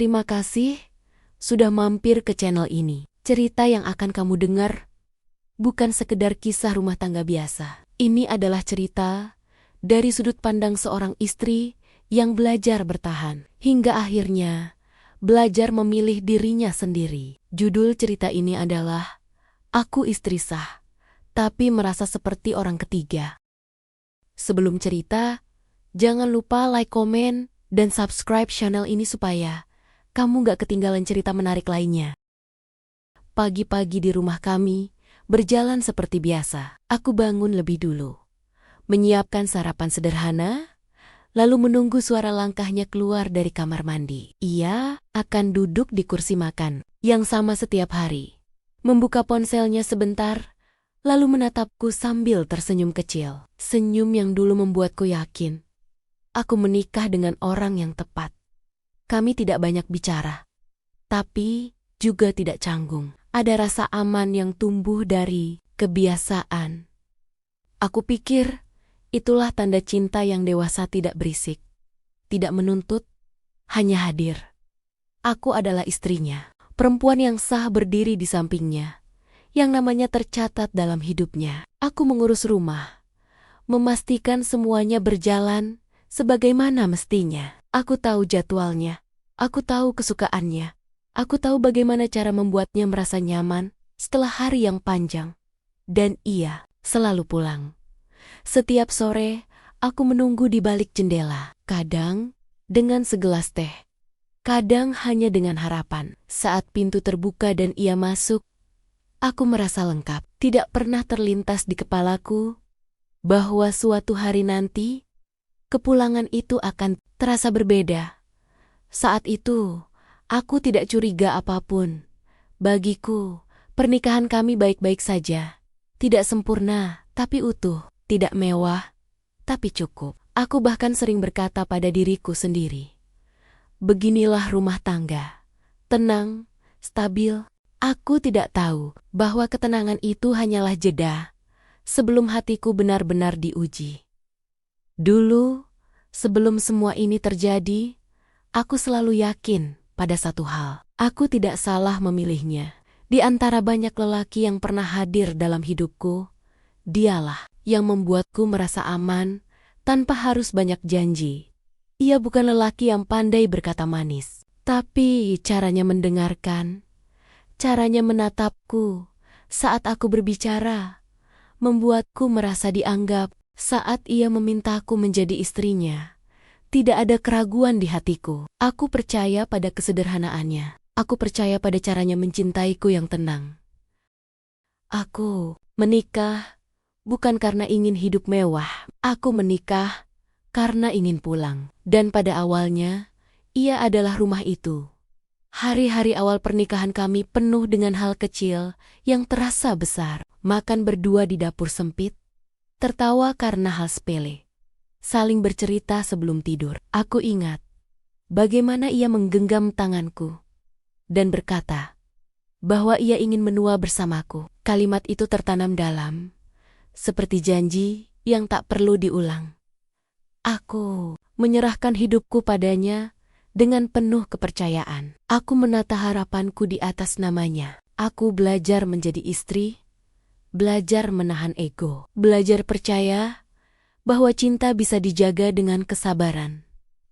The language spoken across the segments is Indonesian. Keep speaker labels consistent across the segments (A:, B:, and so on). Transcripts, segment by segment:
A: Terima kasih sudah mampir ke channel ini. Cerita yang akan kamu dengar bukan sekedar kisah rumah tangga biasa. Ini adalah cerita dari sudut pandang seorang istri yang belajar bertahan hingga akhirnya belajar memilih dirinya sendiri. Judul cerita ini adalah Aku Istri Sah, tapi merasa seperti orang ketiga. Sebelum cerita, jangan lupa like, komen, dan subscribe channel ini supaya kamu gak ketinggalan cerita menarik lainnya. Pagi-pagi di rumah kami berjalan seperti biasa. Aku bangun lebih dulu, menyiapkan sarapan sederhana, lalu menunggu suara langkahnya keluar dari kamar mandi. Ia akan duduk di kursi makan yang sama setiap hari, membuka ponselnya sebentar, lalu menatapku sambil tersenyum kecil. Senyum yang dulu membuatku yakin aku menikah dengan orang yang tepat. Kami tidak banyak bicara, tapi juga tidak canggung. Ada rasa aman yang tumbuh dari kebiasaan. Aku pikir itulah tanda cinta yang dewasa, tidak berisik, tidak menuntut, hanya hadir. Aku adalah istrinya, perempuan yang sah berdiri di sampingnya, yang namanya tercatat dalam hidupnya. Aku mengurus rumah, memastikan semuanya berjalan sebagaimana mestinya. Aku tahu jadwalnya, aku tahu kesukaannya, aku tahu bagaimana cara membuatnya merasa nyaman setelah hari yang panjang. Dan ia selalu pulang. Setiap sore, aku menunggu di balik jendela, kadang dengan segelas teh, kadang hanya dengan harapan. Saat pintu terbuka dan ia masuk, aku merasa lengkap. Tidak pernah terlintas di kepalaku bahwa suatu hari nanti, kepulangan itu akan terasa berbeda. Saat itu, aku tidak curiga apapun. Bagiku, pernikahan kami baik-baik saja. Tidak sempurna, tapi utuh. Tidak mewah, tapi cukup. Aku bahkan sering berkata pada diriku sendiri, beginilah rumah tangga. Tenang, stabil. Aku tidak tahu bahwa ketenangan itu hanyalah jeda sebelum hatiku benar-benar diuji. Dulu, sebelum semua ini terjadi, aku selalu yakin pada satu hal. Aku tidak salah memilihnya. Di antara banyak lelaki yang pernah hadir dalam hidupku, dialah yang membuatku merasa aman tanpa harus banyak janji. Ia bukan lelaki yang pandai berkata manis, tapi caranya mendengarkan, caranya menatapku saat aku berbicara, membuatku merasa dianggap. Saat ia memintaku menjadi istrinya, tidak ada keraguan di hatiku. Aku percaya pada kesederhanaannya. Aku percaya pada caranya mencintaiku yang tenang. Aku menikah bukan karena ingin hidup mewah. Aku menikah karena ingin pulang. Dan pada awalnya, ia adalah rumah itu. Hari-hari awal pernikahan kami penuh dengan hal kecil yang terasa besar. Makan berdua di dapur sempit, tertawa karena hal sepele, saling bercerita sebelum tidur. Aku ingat bagaimana ia menggenggam tanganku dan berkata bahwa ia ingin menua bersamaku. Kalimat itu tertanam dalam, seperti janji yang tak perlu diulang. Aku menyerahkan hidupku padanya dengan penuh kepercayaan. Aku menata harapanku di atas namanya. Aku belajar menjadi istri, belajar menahan ego, belajar percaya bahwa cinta bisa dijaga dengan kesabaran.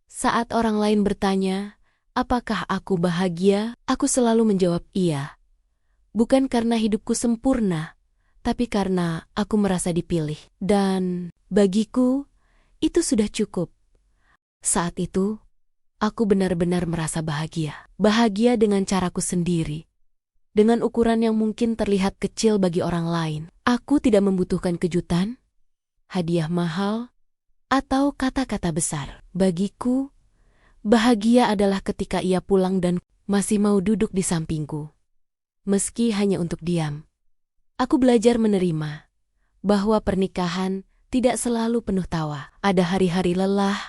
A: Saat orang lain bertanya, apakah aku bahagia? Aku selalu menjawab iya. Bukan karena hidupku sempurna, tapi karena aku merasa dipilih. Dan bagiku, itu sudah cukup. Saat itu, aku benar-benar merasa bahagia. Bahagia dengan caraku sendiri. Dengan ukuran yang mungkin terlihat kecil bagi orang lain. Aku tidak membutuhkan kejutan, hadiah mahal, atau kata-kata besar. Bagiku, bahagia adalah ketika ia pulang dan masih mau duduk di sampingku. Meski hanya untuk diam. Aku belajar menerima bahwa pernikahan tidak selalu penuh tawa. Ada hari-hari lelah,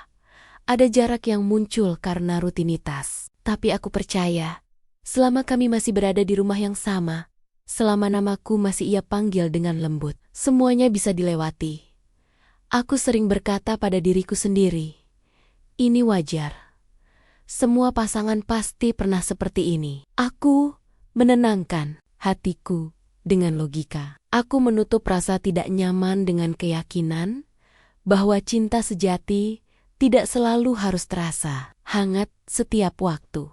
A: ada jarak yang muncul karena rutinitas. Tapi aku percaya, selama kami masih berada di rumah yang sama, selama namaku masih ia panggil dengan lembut, semuanya bisa dilewati. Aku sering berkata pada diriku sendiri, ini wajar. Semua pasangan pasti pernah seperti ini. Aku menenangkan hatiku dengan logika. Aku menutup rasa tidak nyaman dengan keyakinan bahwa cinta sejati tidak selalu harus terasa hangat setiap waktu.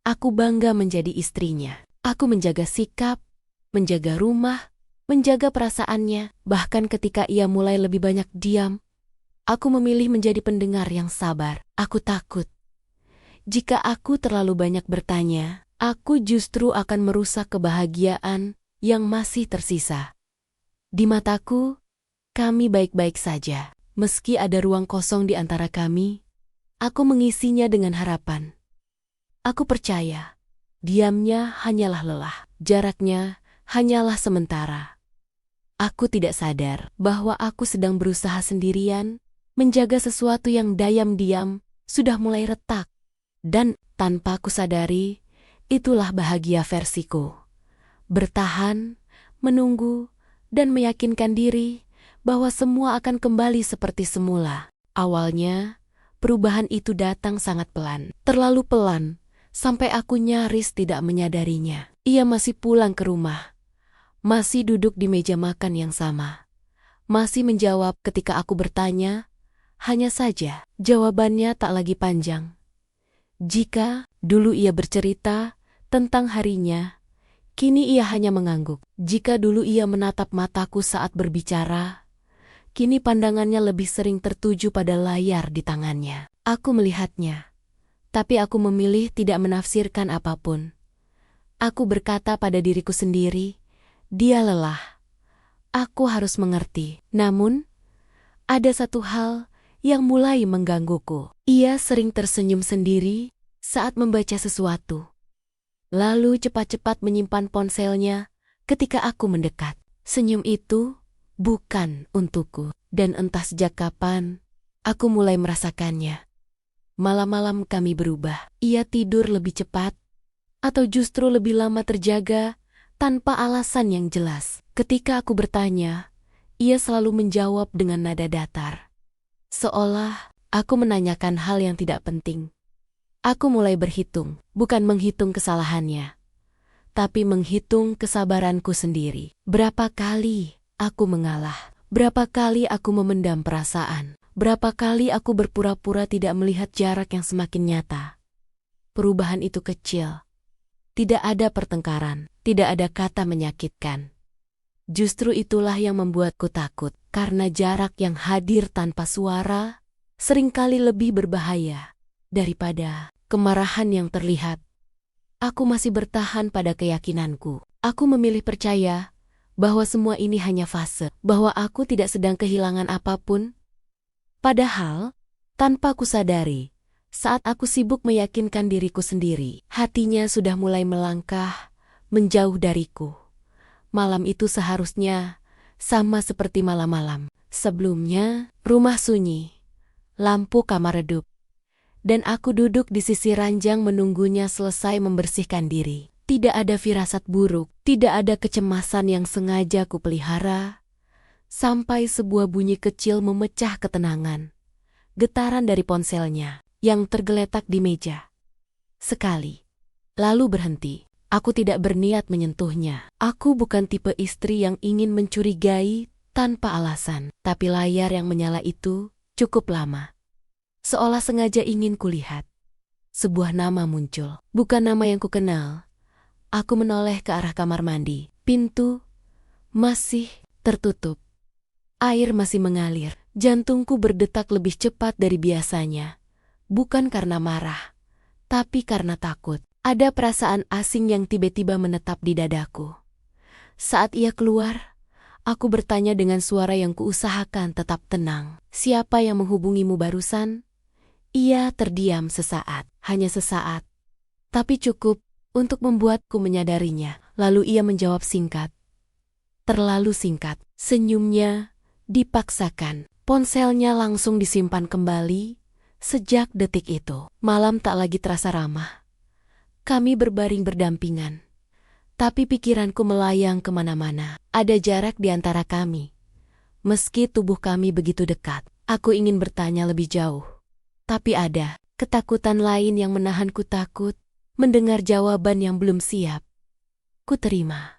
A: Aku bangga menjadi istrinya. Aku menjaga sikap, menjaga rumah, menjaga perasaannya. Bahkan ketika ia mulai lebih banyak diam, aku memilih menjadi pendengar yang sabar. Aku takut jika aku terlalu banyak bertanya, aku justru akan merusak kebahagiaan yang masih tersisa. Di mataku, kami baik-baik saja. Meski ada ruang kosong di antara kami, aku mengisinya dengan harapan. Aku percaya, diamnya hanyalah lelah, jaraknya hanyalah sementara. Aku tidak sadar bahwa aku sedang berusaha sendirian, menjaga sesuatu yang diam-diam sudah mulai retak. Dan tanpa aku sadari, itulah bahagia versiku. Bertahan, menunggu, dan meyakinkan diri bahwa semua akan kembali seperti semula. Awalnya, perubahan itu datang sangat pelan. Terlalu pelan, sampai aku nyaris tidak menyadarinya. Ia masih pulang ke rumah. Masih duduk di meja makan yang sama. Masih menjawab ketika aku bertanya, hanya saja jawabannya tak lagi panjang. Jika dulu ia bercerita tentang harinya, kini ia hanya mengangguk. Jika dulu ia menatap mataku saat berbicara, kini pandangannya lebih sering tertuju pada layar di tangannya. Aku melihatnya, tapi aku memilih tidak menafsirkan apapun. Aku berkata pada diriku sendiri, dia lelah. Aku harus mengerti. Namun, ada satu hal yang mulai menggangguku. Ia sering tersenyum sendiri saat membaca sesuatu. Lalu cepat-cepat menyimpan ponselnya ketika aku mendekat. Senyum itu bukan untukku. Dan entah sejak kapan, aku mulai merasakannya. Malam-malam kami berubah. Ia tidur lebih cepat, atau justru lebih lama terjaga tanpa alasan yang jelas. Ketika aku bertanya, ia selalu menjawab dengan nada datar. Seolah aku menanyakan hal yang tidak penting. Aku mulai berhitung, bukan menghitung kesalahannya, tapi menghitung kesabaranku sendiri. Berapa kali aku mengalah, berapa kali aku memendam perasaan, berapa kali aku berpura-pura tidak melihat jarak yang semakin nyata. Perubahan itu kecil. Tidak ada pertengkaran, tidak ada kata menyakitkan. Justru itulah yang membuatku takut, karena jarak yang hadir tanpa suara seringkali lebih berbahaya daripada kemarahan yang terlihat. Aku masih bertahan pada keyakinanku. Aku memilih percaya bahwa semua ini hanya fase, bahwa aku tidak sedang kehilangan apapun. Padahal, tanpa ku sadari, saat aku sibuk meyakinkan diriku sendiri, hatinya sudah mulai melangkah menjauh dariku. Malam itu seharusnya sama seperti malam-malam sebelumnya. Rumah sunyi, lampu kamar redup, dan aku duduk di sisi ranjang menunggunya selesai membersihkan diri. Tidak ada firasat buruk, tidak ada kecemasan yang sengaja ku pelihara, sampai sebuah bunyi kecil memecah ketenangan. Getaran dari ponselnya yang tergeletak di meja. Sekali, lalu berhenti. Aku tidak berniat menyentuhnya. Aku bukan tipe istri yang ingin mencurigai tanpa alasan. Tapi layar yang menyala itu cukup lama. Seolah sengaja ingin kulihat. Sebuah nama muncul. Bukan nama yang kukenal. Aku menoleh ke arah kamar mandi. Pintu masih tertutup. Air masih mengalir. Jantungku berdetak lebih cepat dari biasanya. Bukan karena marah, tapi karena takut. Ada perasaan asing yang tiba-tiba menetap di dadaku. Saat ia keluar, aku bertanya dengan suara yang kuusahakan tetap tenang. Siapa yang menghubungimu barusan? Ia terdiam sesaat, hanya sesaat. Tapi cukup untuk membuatku menyadarinya. Lalu ia menjawab singkat. Terlalu singkat. Senyumnya dipaksakan. Ponselnya langsung disimpan kembali. Sejak detik itu, malam tak lagi terasa ramah. Kami berbaring berdampingan, tapi pikiranku melayang kemana-mana. Ada jarak di antara kami. Meski tubuh kami begitu dekat, aku ingin bertanya lebih jauh. Tapi ada Ketakutan lain yang menahanku takut mendengar jawaban yang belum siap. Ku terima.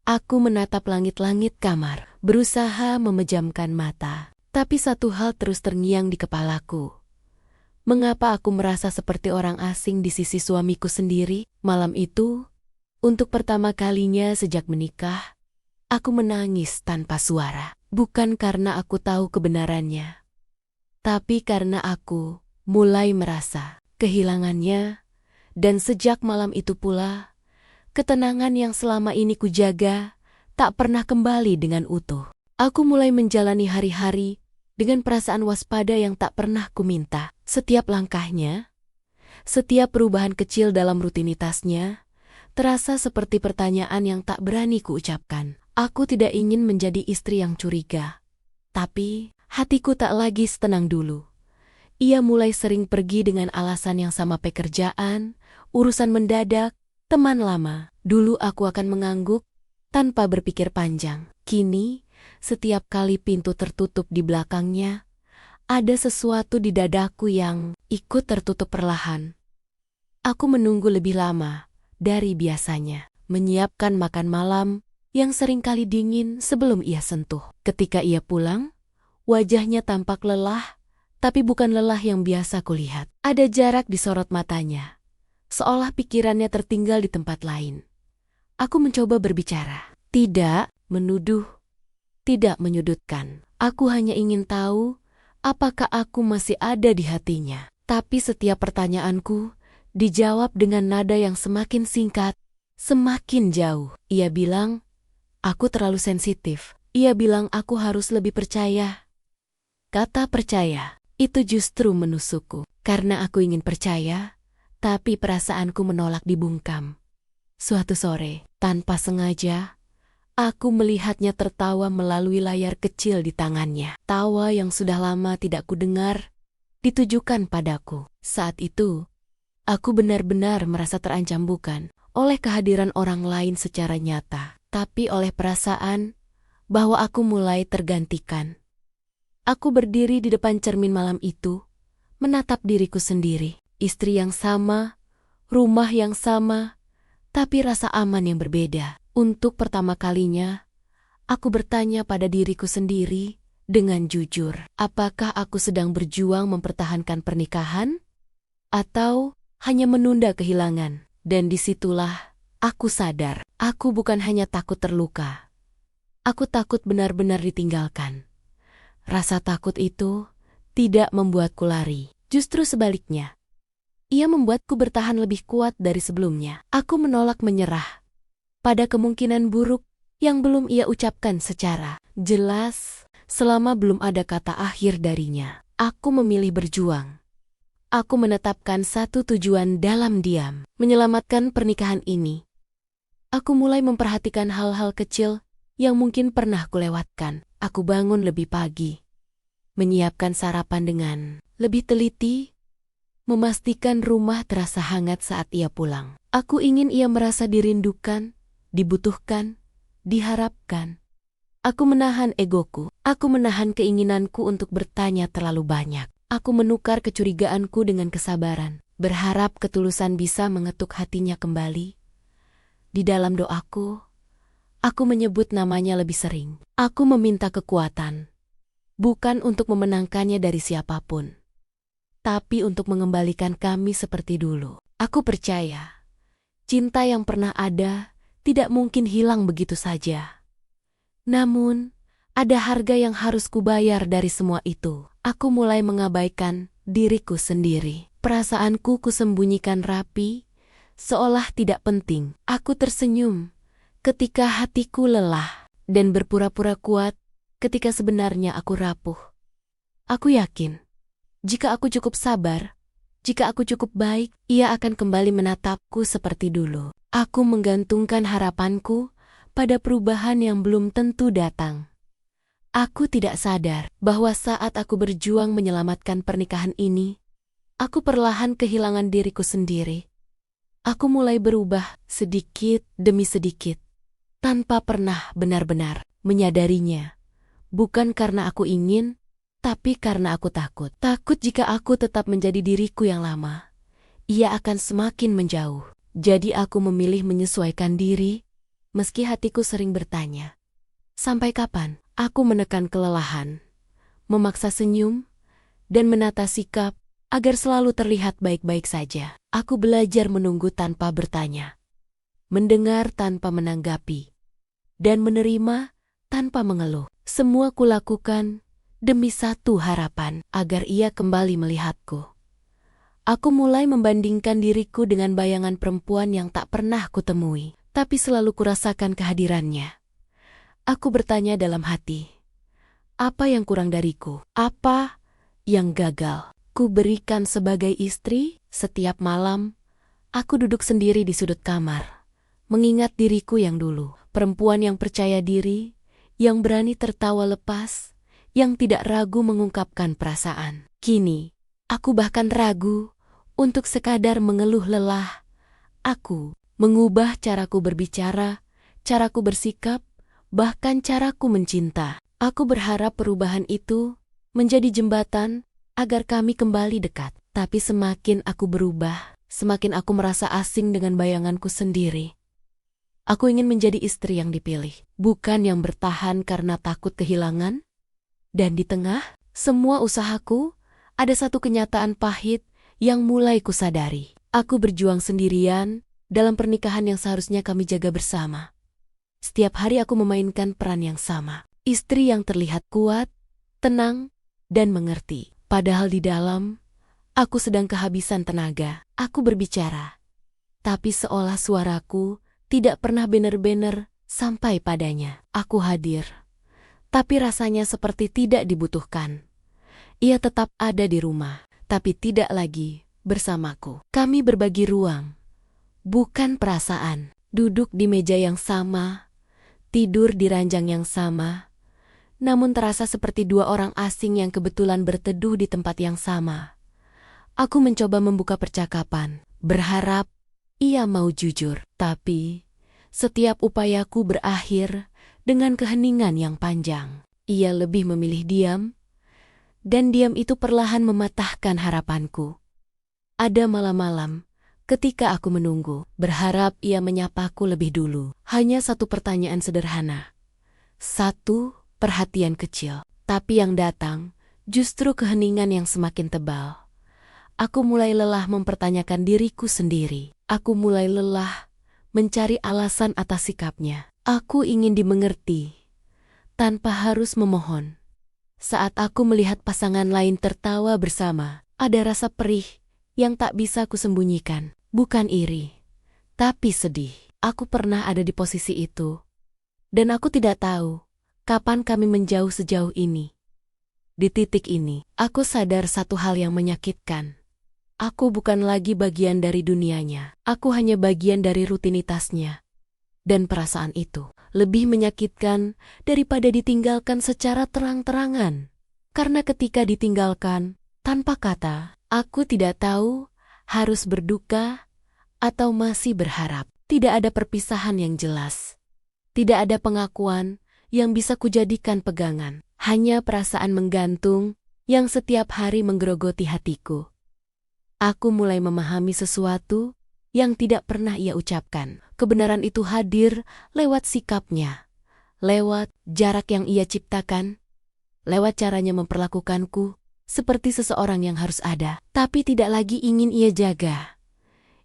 A: Aku menatap langit-langit kamar, berusaha memejamkan mata. Tapi satu hal terus terngiang di kepalaku. Mengapa aku merasa seperti orang asing di sisi suamiku sendiri? Malam itu, untuk pertama kalinya sejak menikah, aku menangis tanpa suara. Bukan karena aku tahu kebenarannya, tapi karena aku mulai merasa kehilangannya. Dan sejak malam itu pula, ketenangan yang selama ini kujaga tak pernah kembali dengan utuh. Aku mulai menjalani hari-hari dengan perasaan waspada yang tak pernah kuminta. Setiap langkahnya, setiap perubahan kecil dalam rutinitasnya, terasa seperti pertanyaan yang tak berani kuucapkan. Aku tidak ingin menjadi istri yang curiga. Tapi, hatiku tak lagi setenang dulu. Ia mulai sering pergi dengan alasan yang sama, pekerjaan, urusan mendadak, teman lama. Dulu aku akan mengangguk tanpa berpikir panjang. Kini, setiap kali pintu tertutup di belakangnya, ada sesuatu di dadaku yang ikut tertutup perlahan. Aku menunggu lebih lama dari biasanya, menyiapkan makan malam yang seringkali dingin sebelum ia sentuh. Ketika ia pulang, wajahnya tampak lelah, tapi bukan lelah yang biasa kulihat. Ada jarak di sorot matanya, seolah pikirannya tertinggal di tempat lain. Aku mencoba berbicara, tidak menuduh, tidak menyudutkan. Aku hanya ingin tahu apakah aku masih ada di hatinya. Tapi setiap pertanyaanku dijawab dengan nada yang semakin singkat, semakin jauh. Ia bilang, aku terlalu sensitif. Ia bilang aku harus lebih percaya. Kata percaya itu justru menusukku. Karena aku ingin percaya, tapi perasaanku menolak dibungkam. Suatu sore, tanpa sengaja, aku melihatnya tertawa melalui layar kecil di tangannya. Tawa yang sudah lama tidak kudengar, ditujukan padaku. Saat itu, aku benar-benar merasa terancam, bukan oleh kehadiran orang lain secara nyata, tapi oleh perasaan bahwa aku mulai tergantikan. Aku berdiri di depan cermin malam itu, menatap diriku sendiri. Istri yang sama, rumah yang sama, tapi rasa aman yang berbeda. Untuk pertama kalinya, aku bertanya pada diriku sendiri dengan jujur. Apakah aku sedang berjuang mempertahankan pernikahan? Atau hanya menunda kehilangan? Dan disitulah aku sadar, aku bukan hanya takut terluka. Aku takut benar-benar ditinggalkan. Rasa takut itu tidak membuatku lari. Justru sebaliknya. Ia membuatku bertahan lebih kuat dari sebelumnya. Aku menolak menyerah pada kemungkinan buruk yang belum ia ucapkan secara jelas. Selama belum ada kata akhir darinya, aku memilih berjuang. Aku menetapkan satu tujuan dalam diam, menyelamatkan pernikahan ini. Aku mulai memperhatikan hal-hal kecil yang mungkin pernah kulewatkan. Aku bangun lebih pagi, menyiapkan sarapan dengan lebih teliti, memastikan rumah terasa hangat saat ia pulang. Aku ingin ia merasa dirindukan, dibutuhkan, diharapkan. Aku menahan egoku, aku menahan keinginanku untuk bertanya terlalu banyak. Aku menukar kecurigaanku dengan kesabaran, berharap ketulusan bisa mengetuk hatinya kembali. Di dalam doaku, aku menyebut namanya lebih sering. Aku meminta kekuatan, bukan untuk memenangkannya dari siapapun, tapi untuk mengembalikan kami seperti dulu. Aku percaya, cinta yang pernah ada tidak mungkin hilang begitu saja. Namun, ada harga yang harus kubayar dari semua itu. Aku mulai mengabaikan diriku sendiri. Perasaanku kusembunyikan rapi, seolah tidak penting. Aku tersenyum ketika hatiku lelah dan berpura-pura kuat ketika sebenarnya aku rapuh. Aku yakin, jika aku cukup sabar, jika aku cukup baik, ia akan kembali menatapku seperti dulu. Aku menggantungkan harapanku pada perubahan yang belum tentu datang. Aku tidak sadar bahwa saat aku berjuang menyelamatkan pernikahan ini, aku perlahan kehilangan diriku sendiri. Aku mulai berubah sedikit demi sedikit, tanpa pernah benar-benar menyadarinya. Bukan karena aku ingin, tapi karena aku takut. Takut jika aku tetap menjadi diriku yang lama, ia akan semakin menjauh. Jadi aku memilih menyesuaikan diri, meski hatiku sering bertanya, sampai kapan? Aku menekan kelelahan, memaksa senyum, dan menata sikap agar selalu terlihat baik-baik saja. Aku belajar menunggu tanpa bertanya, mendengar tanpa menanggapi, dan menerima tanpa mengeluh. Semua kulakukan demi satu harapan, agar ia kembali melihatku. Aku mulai membandingkan diriku dengan bayangan perempuan yang tak pernah kutemui, tapi selalu kurasakan kehadirannya. Aku bertanya dalam hati, apa yang kurang dariku? Apa yang gagal ku berikan sebagai istri? Setiap malam, aku duduk sendiri di sudut kamar, mengingat diriku yang dulu, perempuan yang percaya diri, yang berani tertawa lepas, yang tidak ragu mengungkapkan perasaan. Kini, aku bahkan ragu untuk sekadar mengeluh lelah. Aku mengubah caraku berbicara, caraku bersikap, bahkan caraku mencinta. Aku berharap perubahan itu menjadi jembatan agar kami kembali dekat. Tapi semakin aku berubah, semakin aku merasa asing dengan bayanganku sendiri. Aku ingin menjadi istri yang dipilih, bukan yang bertahan karena takut kehilangan. Dan di tengah semua usahaku, ada satu kenyataan pahit yang mulai kusadari. Aku berjuang sendirian dalam pernikahan yang seharusnya kami jaga bersama. Setiap hari aku memainkan peran yang sama. Istri yang terlihat kuat, tenang, dan mengerti. Padahal di dalam, aku sedang kehabisan tenaga. Aku berbicara, tapi seolah suaraku tidak pernah benar-benar sampai padanya. Aku hadir, tapi rasanya seperti tidak dibutuhkan. Ia tetap ada di rumah, tapi tidak lagi bersamaku. Kami berbagi ruang, bukan perasaan. Duduk di meja yang sama, tidur di ranjang yang sama, namun terasa seperti dua orang asing yang kebetulan berteduh di tempat yang sama. Aku mencoba membuka percakapan, berharap ia mau jujur. Tapi setiap upayaku berakhir dengan keheningan yang panjang. Ia lebih memilih diam, dan diam itu perlahan mematahkan harapanku. Ada malam-malam ketika aku menunggu, berharap ia menyapaku lebih dulu. Hanya satu pertanyaan sederhana, satu perhatian kecil. Tapi yang datang justru keheningan yang semakin tebal. Aku mulai lelah mempertanyakan diriku sendiri. Aku mulai lelah mencari alasan atas sikapnya. Aku ingin dimengerti tanpa harus memohon. Saat aku melihat pasangan lain tertawa bersama, ada rasa perih yang tak bisa kusembunyikan. Bukan iri, tapi sedih. Aku pernah ada di posisi itu, dan aku tidak tahu kapan kami menjauh sejauh ini. Di titik ini, aku sadar satu hal yang menyakitkan. Aku bukan lagi bagian dari dunianya. Aku hanya bagian dari rutinitasnya. Dan perasaan itu lebih menyakitkan daripada ditinggalkan secara terang-terangan. Karena ketika ditinggalkan, tanpa kata, aku tidak tahu harus berduka atau masih berharap. Tidak ada perpisahan yang jelas. Tidak ada pengakuan yang bisa kujadikan pegangan. Hanya perasaan menggantung yang setiap hari menggerogoti hatiku. Aku mulai memahami sesuatu yang tidak pernah ia ucapkan. Kebenaran itu hadir lewat sikapnya, lewat jarak yang ia ciptakan, lewat caranya memperlakukanku seperti seseorang yang harus ada, tapi tidak lagi ingin ia jaga.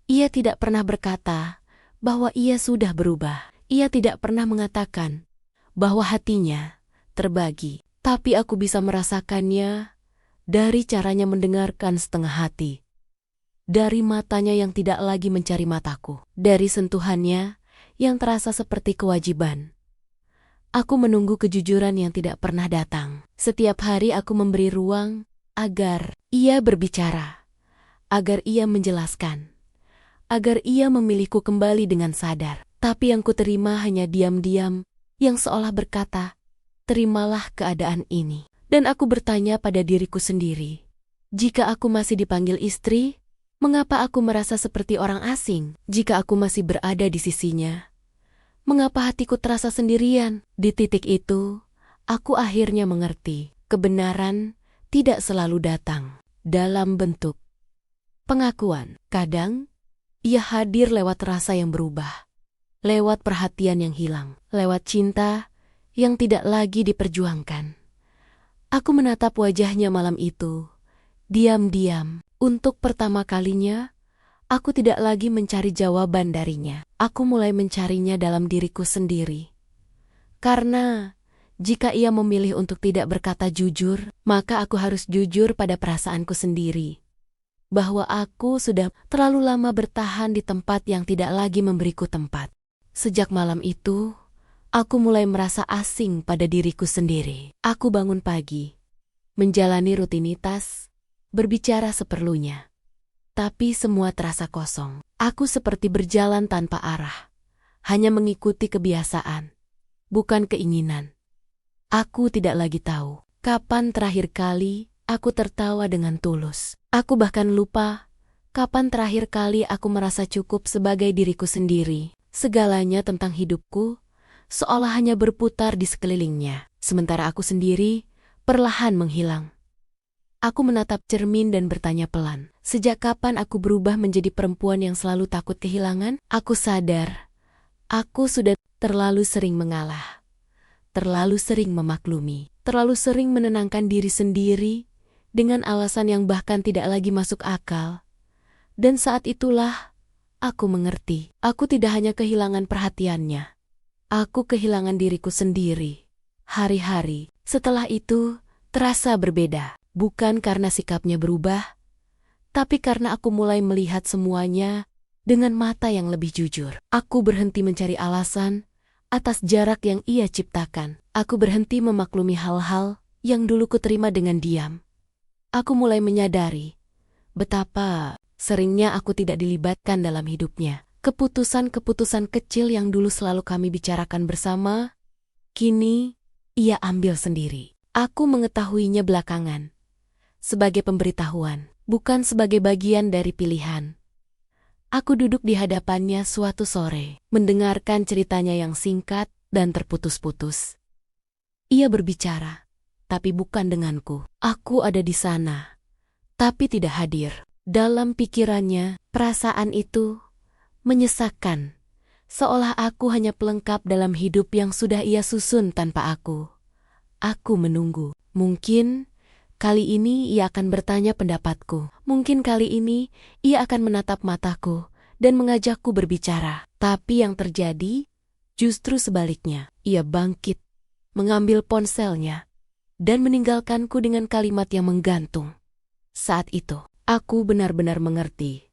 A: Ia tidak pernah berkata bahwa ia sudah berubah. Ia tidak pernah mengatakan bahwa hatinya terbagi, tapi aku bisa merasakannya dari caranya mendengarkan setengah hati. Dari matanya yang tidak lagi mencari mataku, dari sentuhannya yang terasa seperti kewajiban. Aku menunggu kejujuran yang tidak pernah datang. Setiap hari aku memberi ruang agar ia berbicara, agar ia menjelaskan, agar ia memilihku kembali dengan sadar. Tapi yang kuterima hanya diam-diam yang seolah berkata, terimalah keadaan ini. Dan aku bertanya pada diriku sendiri, jika aku masih dipanggil istri, mengapa aku merasa seperti orang asing? Jika aku masih berada di sisinya, mengapa hatiku terasa sendirian? Di titik itu, aku akhirnya mengerti. Kebenaran tidak selalu datang dalam bentuk pengakuan. Kadang, ia hadir lewat rasa yang berubah, lewat perhatian yang hilang, lewat cinta yang tidak lagi diperjuangkan. Aku menatap wajahnya malam itu, diam-diam. Untuk pertama kalinya, aku tidak lagi mencari jawaban darinya. Aku mulai mencarinya dalam diriku sendiri. Karena jika ia memilih untuk tidak berkata jujur, maka aku harus jujur pada perasaanku sendiri. Bahwa aku sudah terlalu lama bertahan di tempat yang tidak lagi memberiku tempat. Sejak malam itu, aku mulai merasa asing pada diriku sendiri. Aku bangun pagi, menjalani rutinitas, berbicara seperlunya. Tapi semua terasa kosong. Aku seperti berjalan tanpa arah, hanya mengikuti kebiasaan, bukan keinginan. Aku tidak lagi tahu kapan terakhir kali aku tertawa dengan tulus. Aku bahkan lupa kapan terakhir kali aku merasa cukup sebagai diriku sendiri. Segalanya tentang hidupku seolah hanya berputar di sekelilingnya, sementara aku sendiri perlahan menghilang. Aku menatap cermin dan bertanya pelan, sejak kapan aku berubah menjadi perempuan yang selalu takut kehilangan? Aku sadar, aku sudah terlalu sering mengalah, terlalu sering memaklumi, terlalu sering menenangkan diri sendiri dengan alasan yang bahkan tidak lagi masuk akal. Dan saat itulah, aku mengerti, aku tidak hanya kehilangan perhatiannya, aku kehilangan diriku sendiri. Hari-hari setelah itu terasa berbeda. Bukan karena sikapnya berubah, tapi karena aku mulai melihat semuanya dengan mata yang lebih jujur. Aku berhenti mencari alasan atas jarak yang ia ciptakan. Aku berhenti memaklumi hal-hal yang dulu kuterima dengan diam. Aku mulai menyadari betapa seringnya aku tidak dilibatkan dalam hidupnya. Keputusan-keputusan kecil yang dulu selalu kami bicarakan bersama, kini ia ambil sendiri. Aku mengetahuinya belakangan. Sebagai pemberitahuan, bukan sebagai bagian dari pilihan. Aku duduk di hadapannya suatu sore, mendengarkan ceritanya yang singkat dan terputus-putus. Ia berbicara, tapi bukan denganku. Aku ada di sana, tapi tidak hadir. Dalam pikirannya, perasaan itu menyesakkan, seolah aku hanya pelengkap dalam hidup yang sudah ia susun tanpa aku. Aku menunggu. Mungkin kali ini ia akan bertanya pendapatku. Mungkin kali ini ia akan menatap mataku dan mengajakku berbicara. Tapi yang terjadi justru sebaliknya. Ia bangkit, mengambil ponselnya, dan meninggalkanku dengan kalimat yang menggantung. Saat itu, aku benar-benar mengerti.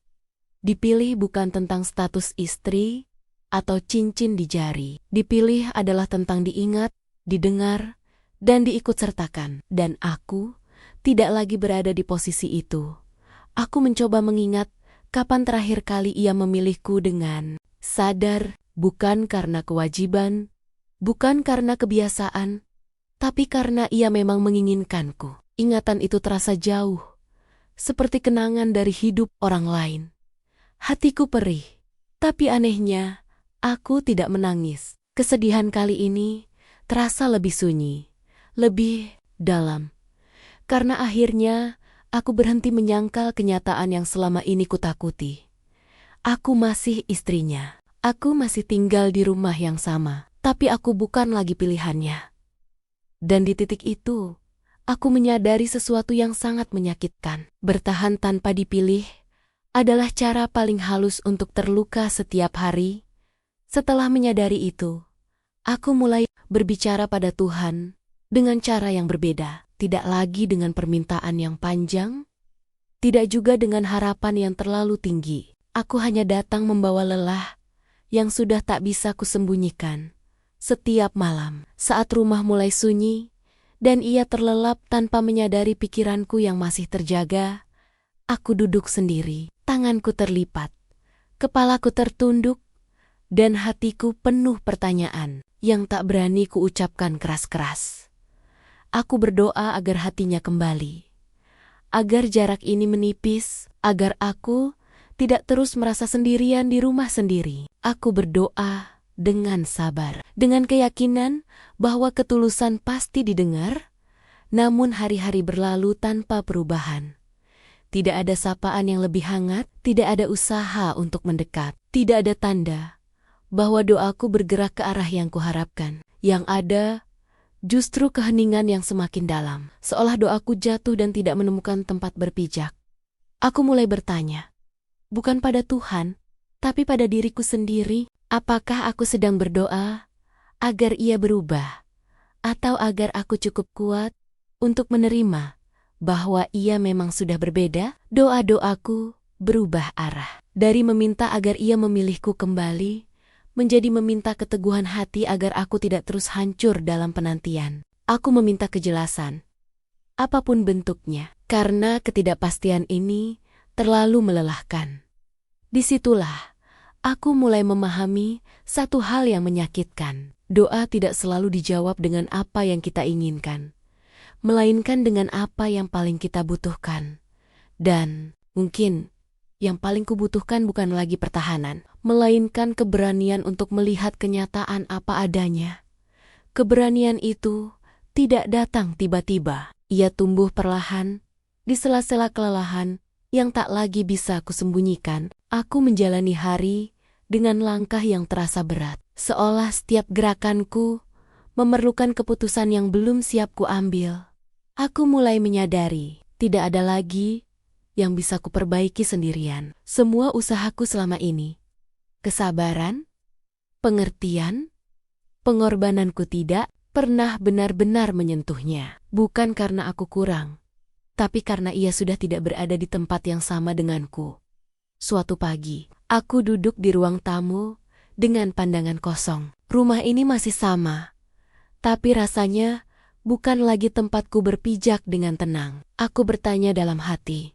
A: Dipilih bukan tentang status istri atau cincin di jari. Dipilih adalah tentang diingat, didengar, dan diikutsertakan. Dan aku tidak lagi berada di posisi itu. Aku mencoba mengingat kapan terakhir kali ia memilihku dengan sadar, bukan karena kewajiban, bukan karena kebiasaan, tapi karena ia memang menginginkanku. Ingatan itu terasa jauh, seperti kenangan dari hidup orang lain. Hatiku perih, tapi anehnya, aku tidak menangis. Kesedihan kali ini terasa lebih sunyi, lebih dalam. Karena akhirnya, aku berhenti menyangkal kenyataan yang selama ini kutakuti. Aku masih istrinya. Aku masih tinggal di rumah yang sama. Tapi aku bukan lagi pilihannya. Dan di titik itu, aku menyadari sesuatu yang sangat menyakitkan. Bertahan tanpa dipilih adalah cara paling halus untuk terluka setiap hari. Setelah menyadari itu, aku mulai berbicara pada Tuhan dengan cara yang berbeda. Tidak lagi dengan permintaan yang panjang, tidak juga dengan harapan yang terlalu tinggi. Aku hanya datang membawa lelah yang sudah tak bisa kusembunyikan. Setiap malam, saat rumah mulai sunyi, dan ia terlelap tanpa menyadari pikiranku yang masih terjaga, aku duduk sendiri, tanganku terlipat, kepalaku tertunduk, dan hatiku penuh pertanyaan yang tak berani kuucapkan keras-keras. Aku berdoa agar hatinya kembali, agar jarak ini menipis, agar aku tidak terus merasa sendirian di rumah sendiri. Aku berdoa dengan sabar, dengan keyakinan bahwa ketulusan pasti didengar, Namun hari-hari berlalu tanpa perubahan. Tidak ada sapaan yang lebih hangat, tidak ada usaha untuk mendekat, tidak ada tanda bahwa doaku bergerak ke arah yang kuharapkan. Yang ada justru keheningan yang semakin dalam, seolah doaku jatuh dan tidak menemukan tempat berpijak. Aku mulai bertanya, bukan pada Tuhan, tapi pada diriku sendiri, apakah aku sedang berdoa agar Ia berubah, atau agar aku cukup kuat untuk menerima bahwa Ia memang sudah berbeda? Doa-doaku berubah arah. Dari meminta agar Ia memilihku kembali, menjadi meminta keteguhan hati agar aku tidak terus hancur dalam penantian. Aku meminta kejelasan, apapun bentuknya, karena ketidakpastian ini terlalu melelahkan. Disitulah aku mulai memahami satu hal yang menyakitkan. Doa tidak selalu dijawab dengan apa yang kita inginkan, melainkan dengan apa yang paling kita butuhkan. Dan mungkin yang paling kubutuhkan bukan lagi pertahanan, melainkan keberanian untuk melihat kenyataan apa adanya. Keberanian itu tidak datang tiba-tiba. Ia tumbuh perlahan, di sela-sela kelelahan yang tak lagi bisa kusembunyikan. Aku menjalani hari dengan langkah yang terasa berat, seolah setiap gerakanku memerlukan keputusan yang belum siap kuambil. Aku mulai menyadari, tidak ada lagi yang bisa kuperbaiki sendirian. Semua usahaku selama ini, kesabaran, pengertian, pengorbananku tidak pernah benar-benar menyentuhnya. Bukan karena aku kurang, tapi karena Ia sudah tidak berada di tempat yang sama denganku. Suatu pagi, aku duduk di ruang tamu dengan pandangan kosong. Rumah ini masih sama, tapi rasanya bukan lagi tempatku berpijak dengan tenang. Aku bertanya dalam hati,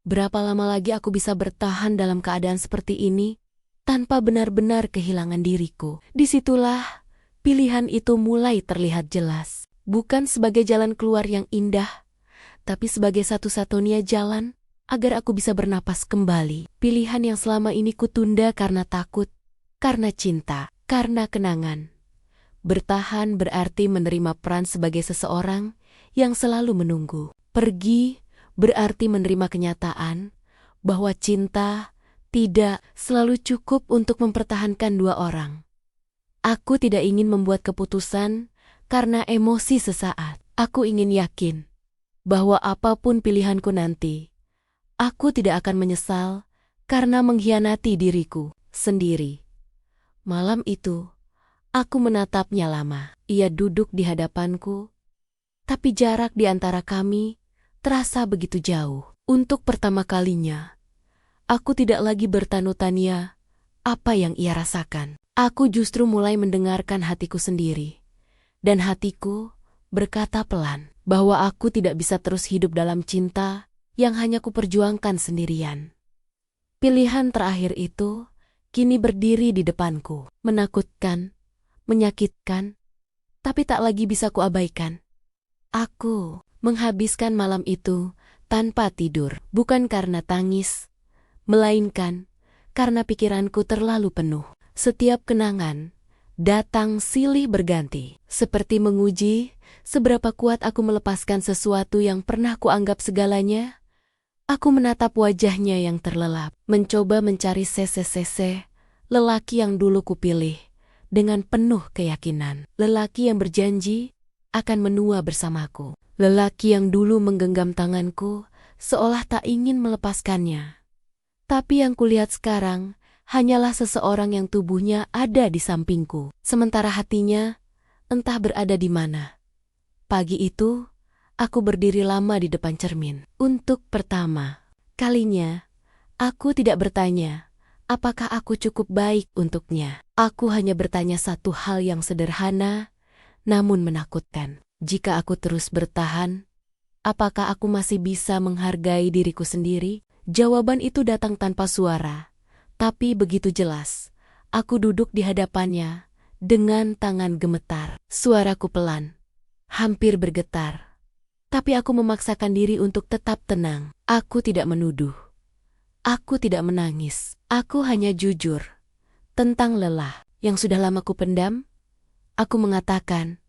A: berapa lama lagi aku bisa bertahan dalam keadaan seperti ini tanpa benar-benar kehilangan diriku? Disitulah pilihan itu mulai terlihat jelas. Bukan sebagai jalan keluar yang indah, tapi sebagai satu-satunya jalan agar aku bisa bernapas kembali. Pilihan yang selama ini kutunda karena takut, karena cinta, karena kenangan. Bertahan berarti menerima peran sebagai seseorang yang selalu menunggu. Pergi berarti menerima kenyataan bahwa cinta tidak selalu cukup untuk mempertahankan dua orang. Aku tidak ingin membuat keputusan karena emosi sesaat. Aku ingin yakin bahwa apapun pilihanku nanti, aku tidak akan menyesal karena mengkhianati diriku sendiri. Malam itu, aku menatapnya lama. Ia duduk di hadapanku, tapi jarak di antara kami terasa begitu jauh. Untuk pertama kalinya, aku tidak lagi bertanya apa yang ia rasakan. Aku justru mulai mendengarkan hatiku sendiri. Dan hatiku berkata pelan bahwa aku tidak bisa terus hidup dalam cinta yang hanya kuperjuangkan sendirian. Pilihan terakhir itu kini berdiri di depanku, menakutkan, menyakitkan, tapi tak lagi bisa kuabaikan. Aku menghabiskan malam itu tanpa tidur, bukan karena tangis, melainkan karena pikiranku terlalu penuh. Setiap kenangan datang silih berganti, seperti menguji seberapa kuat aku melepaskan sesuatu yang pernah kuanggap segalanya. Aku menatap wajahnya yang terlelap, mencoba mencari sese-sese lelaki yang dulu kupilih dengan penuh keyakinan. Lelaki yang berjanji akan menua bersamaku. Lelaki yang dulu menggenggam tanganku seolah tak ingin melepaskannya. Tapi yang kulihat sekarang hanyalah seseorang yang tubuhnya ada di sampingku, sementara hatinya entah berada di mana. Pagi itu, aku berdiri lama di depan cermin. Untuk pertama kalinya, aku tidak bertanya apakah aku cukup baik untuknya. Aku hanya bertanya satu hal yang sederhana, namun menakutkan. Jika aku terus bertahan, apakah aku masih bisa menghargai diriku sendiri? Jawaban itu datang tanpa suara. Tapi begitu jelas, aku duduk di hadapannya dengan tangan gemetar. Suaraku pelan, hampir bergetar. Tapi aku memaksakan diri untuk tetap tenang. Aku tidak menuduh. Aku tidak menangis. Aku hanya jujur tentang lelah yang sudah lama kupendam. Aku mengatakan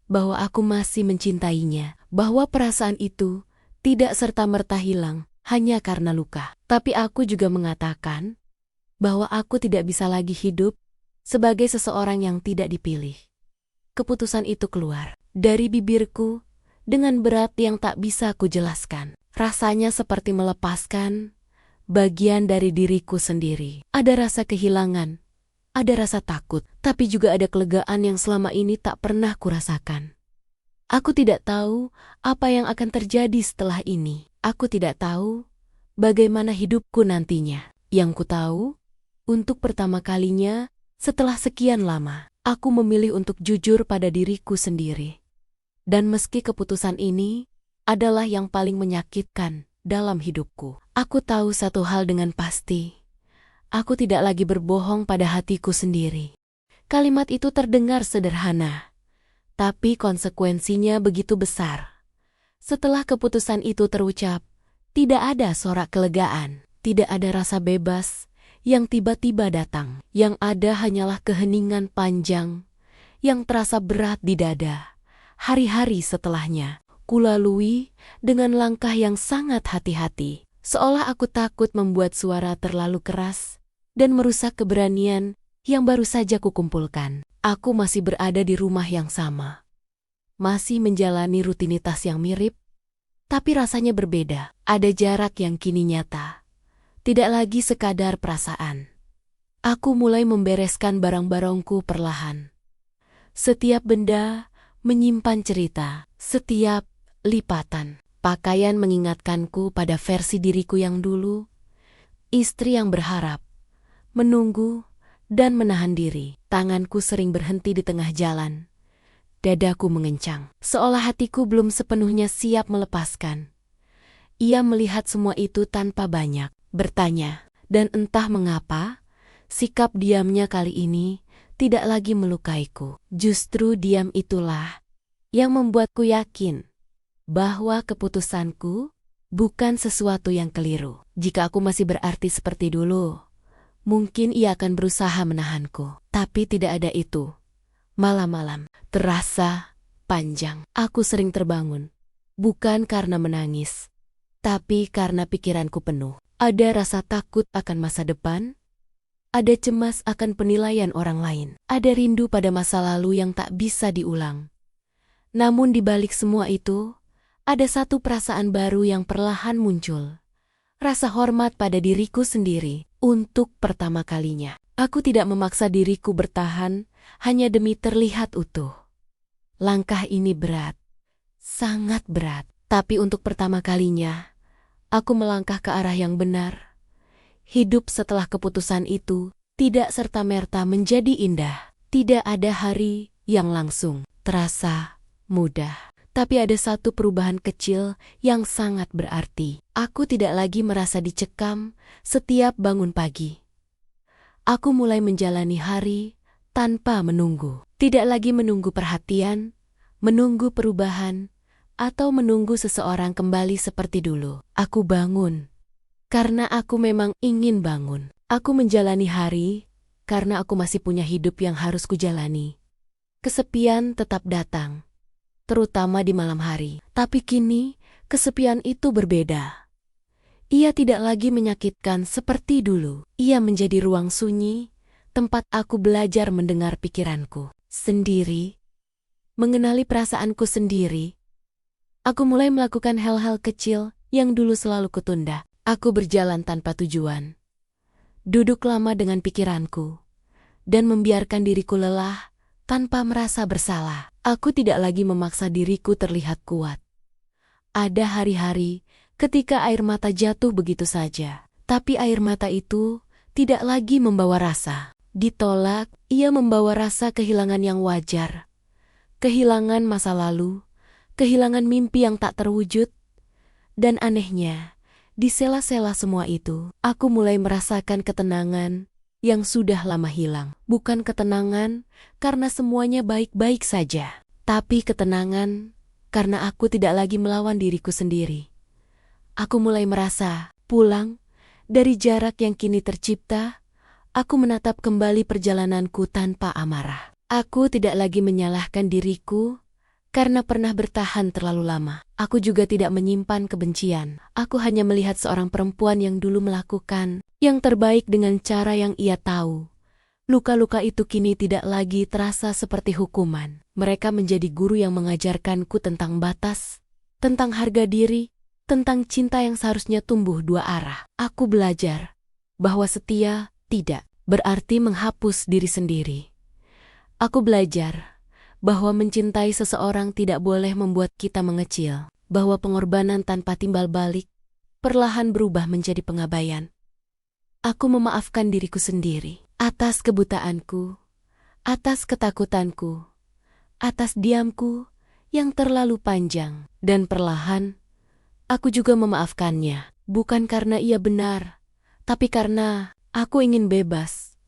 A: bahwa aku masih mencintainya, bahwa perasaan itu tidak serta-merta hilang hanya karena luka. Tapi aku juga mengatakan bahwa aku tidak bisa lagi hidup sebagai seseorang yang tidak dipilih. Keputusan itu keluar dari bibirku dengan berat yang tak bisa kujelaskan. Rasanya seperti melepaskan bagian dari diriku sendiri. Ada rasa kehilangan, ada rasa takut, tapi juga ada kelegaan yang selama ini tak pernah kurasakan. Aku tidak tahu apa yang akan terjadi setelah ini. Aku tidak tahu bagaimana hidupku nantinya. Yang ku tahu, untuk pertama kalinya setelah sekian lama, aku memilih untuk jujur pada diriku sendiri. Dan meski keputusan ini adalah yang paling menyakitkan dalam hidupku, aku tahu satu hal dengan pasti. Aku tidak lagi berbohong pada hatiku sendiri. Kalimat itu terdengar sederhana, tapi konsekuensinya begitu besar. Setelah keputusan itu terucap, tidak ada sorak kelegaan, tidak ada rasa bebas yang tiba-tiba datang. Yang ada hanyalah keheningan panjang yang terasa berat di dada. Hari-hari setelahnya, kulalui dengan langkah yang sangat hati-hati, seolah aku takut membuat suara terlalu keras dan merusak keberanian yang baru saja kukumpulkan. Aku masih berada di rumah yang sama, masih menjalani rutinitas yang mirip, tapi rasanya berbeda. Ada jarak yang kini nyata, tidak lagi sekadar perasaan. Aku mulai membereskan barang-barangku perlahan. Setiap benda menyimpan cerita, setiap lipatan pakaian mengingatkanku pada versi diriku yang dulu, istri yang berharap, menunggu, dan menahan diri. Tanganku sering berhenti di tengah jalan. Dadaku mengencang, seolah hatiku belum sepenuhnya siap melepaskan. Ia melihat semua itu tanpa banyak bertanya, dan entah mengapa, sikap diamnya kali ini tidak lagi melukaiku. Justru diam itulah yang membuatku yakin bahwa keputusanku bukan sesuatu yang keliru. Jika aku masih berarti seperti dulu, mungkin ia akan berusaha menahanku. Tapi tidak ada itu. Malam-malam terasa panjang. Aku sering terbangun, bukan karena menangis, tapi karena pikiranku penuh. Ada rasa takut akan masa depan, ada cemas akan penilaian orang lain, ada rindu pada masa lalu yang tak bisa diulang. Namun di balik semua itu, ada satu perasaan baru yang perlahan muncul. Rasa hormat pada diriku sendiri. Untuk pertama kalinya, aku tidak memaksa diriku bertahan hanya demi terlihat utuh. Langkah ini berat, sangat berat. Tapi untuk pertama kalinya, aku melangkah ke arah yang benar. Hidup setelah keputusan itu tidak serta-merta menjadi indah. Tidak ada hari yang langsung terasa mudah. Tapi ada satu perubahan kecil yang sangat berarti. Aku tidak lagi merasa dicekam setiap bangun pagi. Aku mulai menjalani hari tanpa menunggu. Tidak lagi menunggu perhatian, menunggu perubahan, atau menunggu seseorang kembali seperti dulu. Aku bangun karena aku memang ingin bangun. Aku menjalani hari karena aku masih punya hidup yang harus kujalani. Kesepian tetap datang, terutama di malam hari. Tapi kini, kesepian itu berbeda. Ia tidak lagi menyakitkan seperti dulu. Ia menjadi ruang sunyi, tempat aku belajar mendengar pikiranku sendiri, mengenali perasaanku sendiri. Aku mulai melakukan hal-hal kecil yang dulu selalu kutunda. Aku berjalan tanpa tujuan, duduk lama dengan pikiranku, dan membiarkan diriku lelah tanpa merasa bersalah. Aku tidak lagi memaksa diriku terlihat kuat. Ada hari-hari ketika air mata jatuh begitu saja, tapi air mata itu tidak lagi membawa rasa. Ditolak, ia membawa rasa kehilangan yang wajar. Kehilangan masa lalu, kehilangan mimpi yang tak terwujud, dan anehnya, di sela-sela semua itu, aku mulai merasakan ketenangan yang sudah lama hilang. Bukan ketenangan karena semuanya baik-baik saja, tapi ketenangan karena aku tidak lagi melawan diriku sendiri. Aku mulai merasa pulang dari jarak yang kini tercipta. Aku menatap kembali perjalananku tanpa amarah. Aku tidak lagi menyalahkan diriku karena pernah bertahan terlalu lama. Aku juga tidak menyimpan kebencian. Aku hanya melihat seorang perempuan yang dulu melakukan yang terbaik dengan cara yang ia tahu. Luka-luka itu kini tidak lagi terasa seperti hukuman. Mereka menjadi guru yang mengajarkanku tentang batas, tentang harga diri, tentang cinta yang seharusnya tumbuh dua arah. Aku belajar bahwa setia tidak berarti menghapus diri sendiri. Aku belajar bahwa mencintai seseorang tidak boleh membuat kita mengecil, bahwa pengorbanan tanpa timbal balik perlahan berubah menjadi pengabaian. Aku memaafkan diriku sendiri atas kebutaanku, atas ketakutanku, atas diamku yang terlalu panjang, dan perlahan aku juga memaafkannya, bukan karena ia benar, tapi karena aku ingin bebas.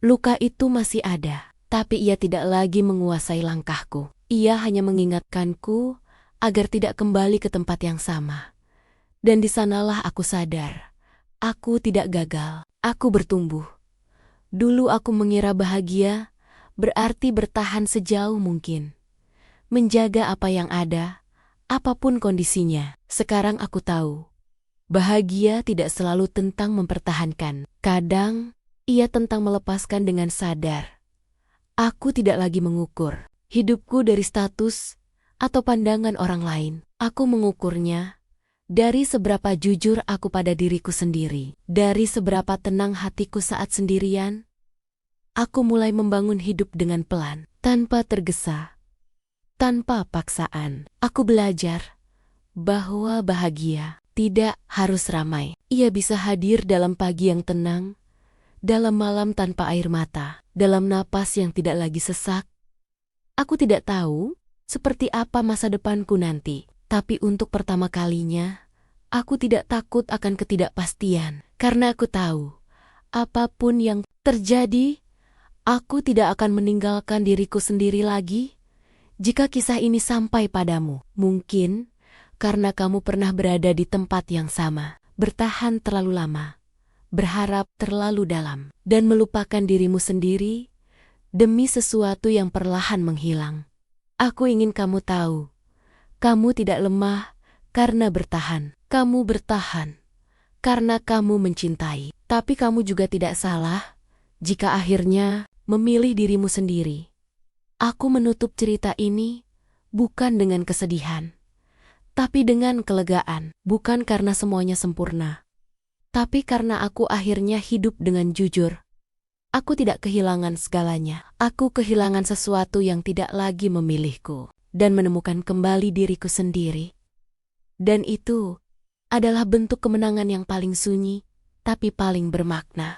A: Luka itu masih ada, tapi ia tidak lagi menguasai langkahku. Ia hanya mengingatkanku agar tidak kembali ke tempat yang sama. Dan di sanalah aku sadar, aku tidak gagal, aku bertumbuh. Dulu aku mengira bahagia berarti bertahan sejauh mungkin, menjaga apa yang ada, apapun kondisinya. Sekarang aku tahu, bahagia tidak selalu tentang mempertahankan. Kadang, ia tentang melepaskan dengan sadar. Aku tidak lagi mengukur hidupku dari status atau pandangan orang lain. Aku mengukurnya dari seberapa jujur aku pada diriku sendiri, dari seberapa tenang hatiku saat sendirian. Aku mulai membangun hidup dengan pelan, tanpa tergesa, tanpa paksaan. Aku belajar bahwa bahagia tidak harus ramai. Ia bisa hadir dalam pagi yang tenang, dalam malam tanpa air mata, dalam napas yang tidak lagi sesak. Aku tidak tahu seperti apa masa depanku nanti, tapi untuk pertama kalinya, aku tidak takut akan ketidakpastian. Karena aku tahu, apapun yang terjadi, aku tidak akan meninggalkan diriku sendiri lagi. Jika kisah ini sampai padamu, mungkin karena kamu pernah berada di tempat yang sama, bertahan terlalu lama, berharap terlalu dalam, dan melupakan dirimu sendiri demi sesuatu yang perlahan menghilang. Aku ingin kamu tahu, kamu tidak lemah karena bertahan. Kamu bertahan karena kamu mencintai. Tapi kamu juga tidak salah jika akhirnya memilih dirimu sendiri. Aku menutup cerita ini bukan dengan kesedihan, tapi dengan kelegaan. Bukan karena semuanya sempurna, tapi karena aku akhirnya hidup dengan jujur. Aku tidak kehilangan segalanya. Aku kehilangan sesuatu yang tidak lagi memilihku, dan menemukan kembali diriku sendiri. Dan itu adalah bentuk kemenangan yang paling sunyi, tapi paling bermakna.